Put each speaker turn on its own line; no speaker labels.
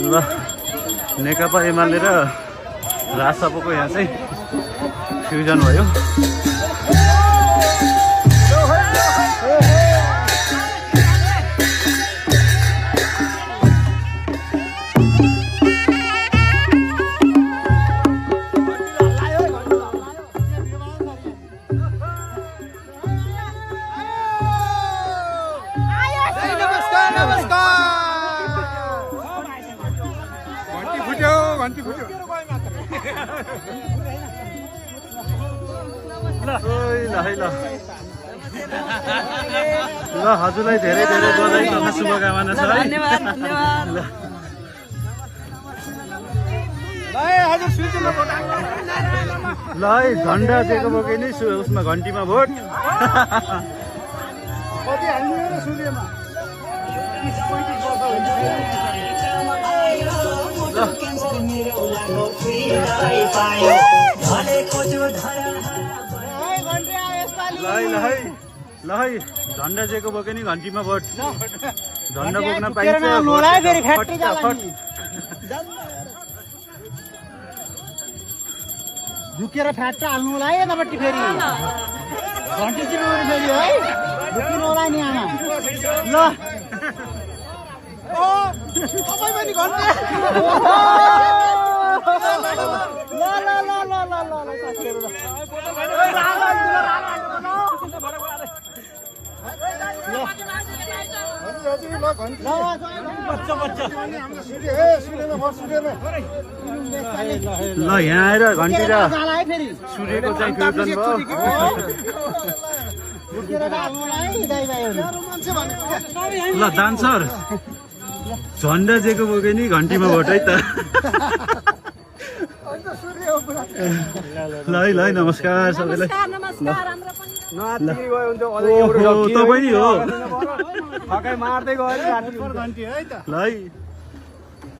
ल नेकपा एमाले र राजसपाको यहाँ चाहिँ फ्युजन भयो। ल हजुरलाई धेरै धेरै बधाई तथा शुभकामना छ है। ल है झन्डा दिएको बोके नि उसमा घन्टीमा भोट। ल है झन्डा दिएको बोके नि घन्टीमा भोट। झन्डा बोक्न पाइन्छ
झुकेर फ्याट्ट हाल्नु होला है यतापट्टि फेरि घन्टी चिनाउनु फेरि है झुकिनु होला नि आमा। ल
ल यहाँ आएर घन्टी र सूर्यको चाहिँ फ्युजन भयो। ल दान सर झन्डा जेको बोके नि घन्टीमा भोट है त। ल है नमस्कार सबैलाई। तपाईँ नि हो
मार्दै गयो
ल है।